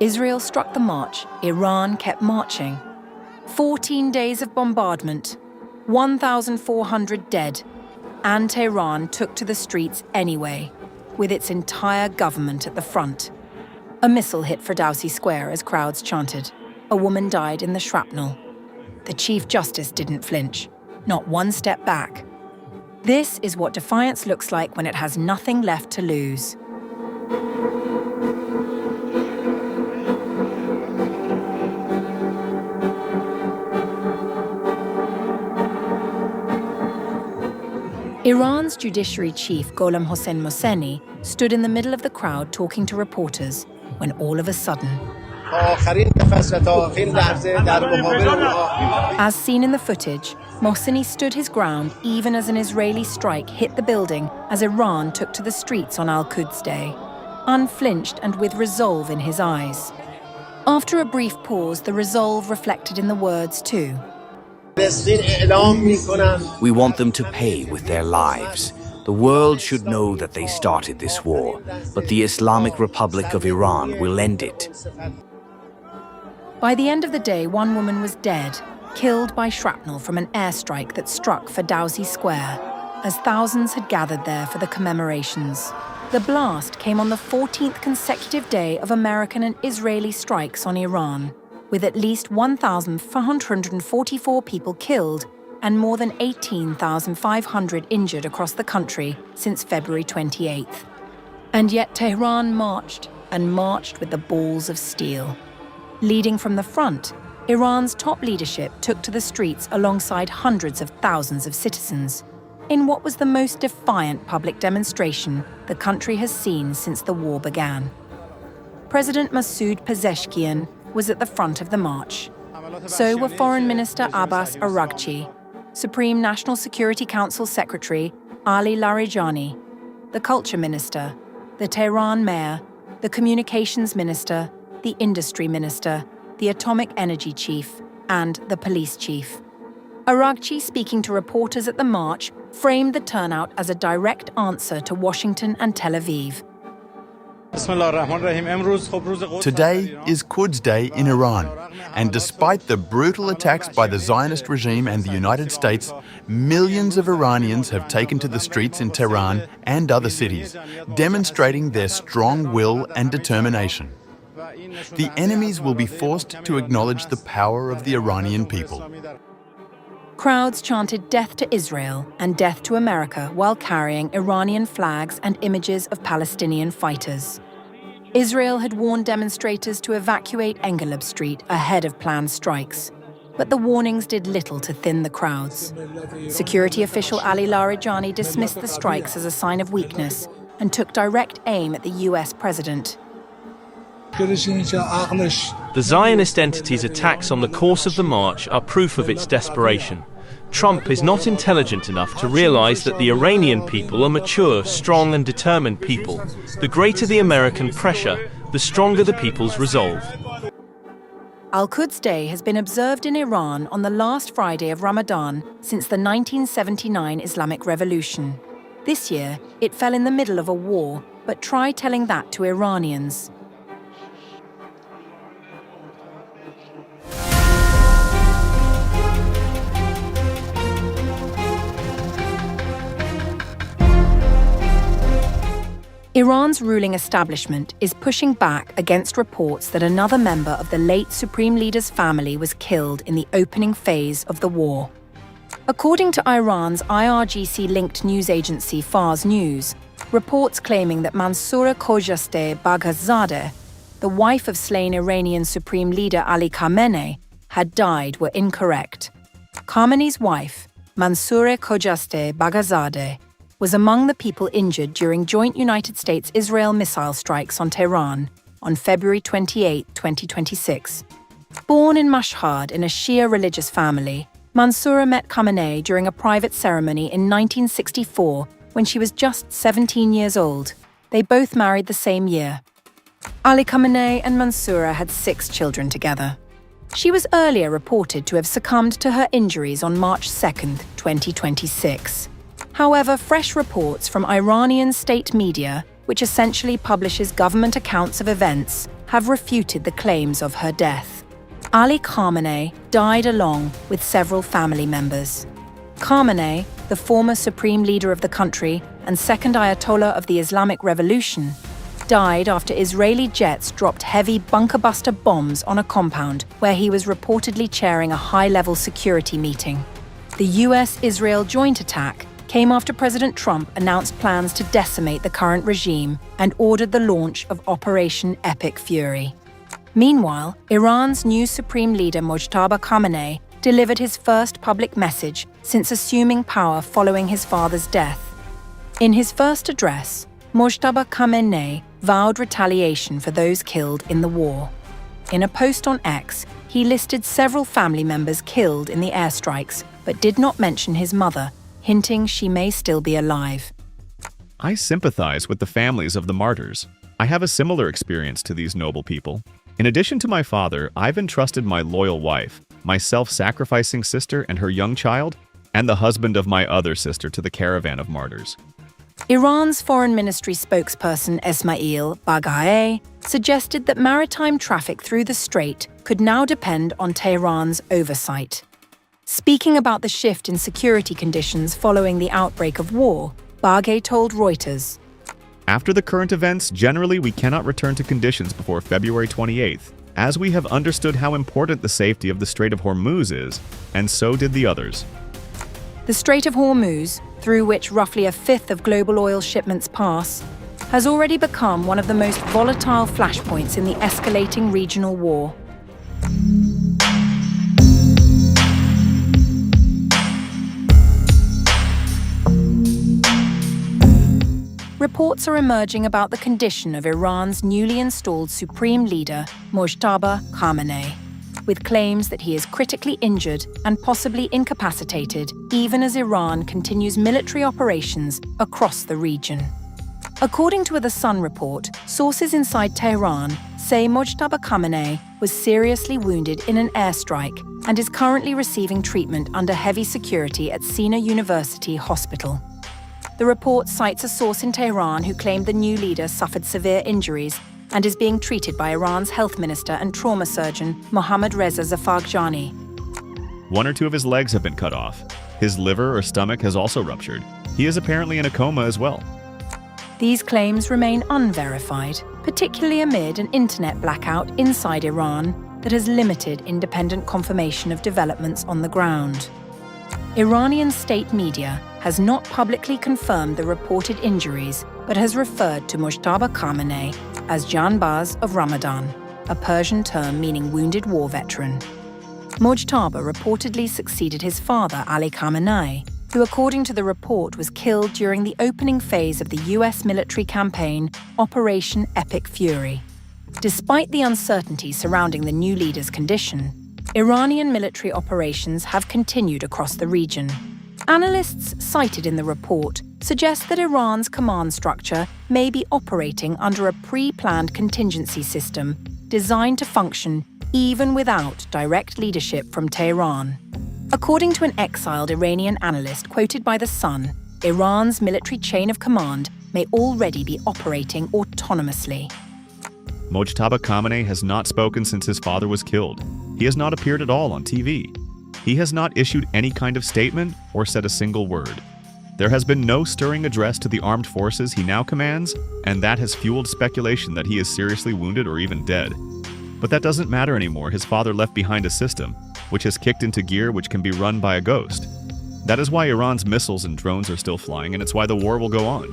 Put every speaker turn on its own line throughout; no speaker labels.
Israel struck the march, Iran kept marching. 14 days of bombardment, 1,400 dead, and Tehran took to the streets anyway, with its entire government at the front. A missile hit Ferdowsi Square as crowds chanted. A woman died in the shrapnel. The Chief Justice didn't flinch, not one step back. This is what defiance looks like when it has nothing left to lose. Iran's judiciary chief Gholam Hossein Mohseni stood in the middle of the crowd talking to reporters when all of a sudden, as seen in the footage, Mohseni stood his ground even as an Israeli strike hit the building as Iran took to the streets on Al-Quds Day, unflinched and with resolve in his eyes. After a brief pause, the resolve reflected in the words too.
We want them to pay with their lives. The world should know that they started this war, but the Islamic Republic of Iran will end it.
By the end of the day, one woman was dead, killed by shrapnel from an airstrike that struck Ferdowsi Square, as thousands had gathered there for the commemorations. The blast came on the 14th consecutive day of American and Israeli strikes on Iran, with at least 1,444 people killed and more than 18,500 injured across the country since February 28th. And yet Tehran marched, and marched with the balls of steel. Leading from the front, Iran's top leadership took to the streets alongside hundreds of thousands of citizens, in what was the most defiant public demonstration the country has seen since the war began. President Masoud Pezeshkian was at the front of the march. So were Foreign Minister Abbas Araghchi, Supreme National Security Council Secretary Ali Larijani, the Culture Minister, the Tehran Mayor, the Communications Minister, the Industry Minister, the Atomic Energy Chief, and the Police Chief. Araghchi, speaking to reporters at the march, framed the turnout as a direct answer to Washington and Tel Aviv.
Today is Quds Day in Iran, and despite the brutal attacks by the Zionist regime and the United States, millions of Iranians have taken to the streets in Tehran and other cities, demonstrating their strong will and determination. The enemies will be forced to acknowledge the power of the Iranian people.
Crowds chanted death to Israel and death to America while carrying Iranian flags and images of Palestinian fighters. Israel had warned demonstrators to evacuate Engelab Street ahead of planned strikes, but the warnings did little to thin the crowds. Security official Ali Larijani dismissed the strikes as a sign of weakness and took direct aim at the US president.
The Zionist entity's attacks on the course of the march are proof of its desperation. Trump is not intelligent enough to realize that the Iranian people are mature, strong and determined people. The greater the American pressure, the stronger the people's resolve.
Al-Quds Day has been observed in Iran on the last Friday of Ramadan since the 1979 Islamic Revolution. This year, it fell in the middle of a war, but try telling that to Iranians. Iran's ruling establishment is pushing back against reports that another member of the late Supreme Leader's family was killed in the opening phase of the war. According to Iran's IRGC-linked news agency Fars News, reports claiming that Mansoura Khojasteh Baghazadeh, the wife of slain Iranian Supreme Leader Ali Khamenei, had died were incorrect. Khamenei's wife, Mansoura Khojasteh Baghazadeh, was among the people injured during joint United States-Israel missile strikes on Tehran on February 28, 2026. Born in Mashhad in a Shia religious family, Mansoura met Khamenei during a private ceremony in 1964 when she was just 17 years old. They both married the same year. Ali Khamenei and Mansoura had 6 children together. She was earlier reported to have succumbed to her injuries on March 2, 2026. However, fresh reports from Iranian state media, which essentially publishes government accounts of events, have refuted the claims of her death. Ali Khamenei died along with several family members. Khamenei, the former supreme leader of the country and second Ayatollah of the Islamic Revolution, died after Israeli jets dropped heavy bunker-buster bombs on a compound where he was reportedly chairing a high-level security meeting. The US-Israel joint attack came after President Trump announced plans to decimate the current regime and ordered the launch of Operation Epic Fury. Meanwhile, Iran's new supreme leader Mojtaba Khamenei delivered his first public message since assuming power following his father's death. In his first address, Mojtaba Khamenei vowed retaliation for those killed in the war. In a post on X, he listed several family members killed in the airstrikes, but did not mention his mother, hinting she may still be alive.
I sympathize with the families of the martyrs. I have a similar experience to these noble people. In addition to my father, I've entrusted my loyal wife, my self-sacrificing sister and her young child, and the husband of my other sister to the caravan of martyrs.
Iran's Foreign Ministry spokesperson Esmail Baghaei suggested that maritime traffic through the strait could now depend on Tehran's oversight. Speaking about the shift in security conditions following the outbreak of war, Baghaei told Reuters,
After the current events, generally we cannot return to conditions before February 28th, as we have understood how important the safety of the Strait of Hormuz is, and so did the others.
The Strait of Hormuz, through which roughly a fifth of global oil shipments pass, has already become one of the most volatile flashpoints in the escalating regional war. Reports are emerging about the condition of Iran's newly installed supreme leader, Mojtaba Khamenei, with claims that he is critically injured and possibly incapacitated even as Iran continues military operations across the region. According to a The Sun report, sources inside Tehran say Mojtaba Khamenei was seriously wounded in an airstrike and is currently receiving treatment under heavy security at Sina University Hospital. The report cites a source in Tehran who claimed the new leader suffered severe injuries and is being treated by Iran's health minister and trauma surgeon Mohammad Reza Zafarjani.
One or two of his legs have been cut off. His liver or stomach has also ruptured. He is apparently in a coma as well.
These claims remain unverified, particularly amid an internet blackout inside Iran that has limited independent confirmation of developments on the ground. Iranian state media has not publicly confirmed the reported injuries, but has referred to Mojtaba Khamenei as Janbaz of Ramadan, a Persian term meaning wounded war veteran. Mojtaba reportedly succeeded his father, Ali Khamenei, who, according to the report, was killed during the opening phase of the US military campaign, Operation Epic Fury. Despite the uncertainty surrounding the new leader's condition, Iranian military operations have continued across the region. Analysts cited in the report suggest that Iran's command structure may be operating under a pre-planned contingency system designed to function even without direct leadership from Tehran. According to an exiled Iranian analyst quoted by The Sun, Iran's military chain of command may already be operating autonomously.
Mojtaba Khamenei has not spoken since his father was killed. He has not appeared at all on TV. He has not issued any kind of statement or said a single word. There has been no stirring address to the armed forces he now commands, and that has fueled speculation that he is seriously wounded or even dead. But that doesn't matter anymore. His father left behind a system, which has kicked into gear which can be run by a ghost. That is why Iran's missiles and drones are still flying, and it's why the war will go on.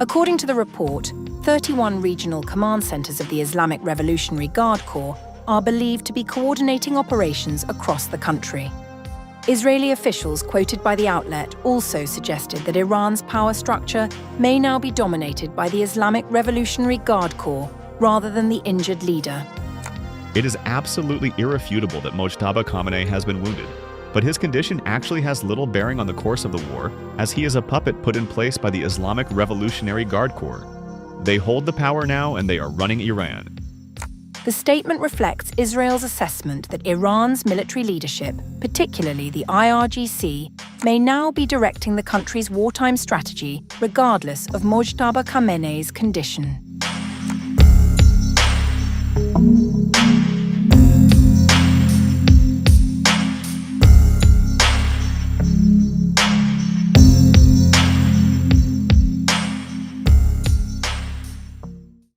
According to the report, 31 regional command centers of the Islamic Revolutionary Guard Corps are believed to be coordinating operations across the country. Israeli officials quoted by the outlet also suggested that Iran's power structure may now be dominated by the Islamic Revolutionary Guard Corps rather than the injured leader.
It is absolutely irrefutable that Mojtaba Khamenei has been wounded, but his condition actually has little bearing on the course of the war, as he is a puppet put in place by the Islamic Revolutionary Guard Corps. They hold the power now and they are running Iran.
The statement reflects Israel's assessment that Iran's military leadership, particularly the IRGC, may now be directing the country's wartime strategy regardless of Mojtaba Khamenei's condition.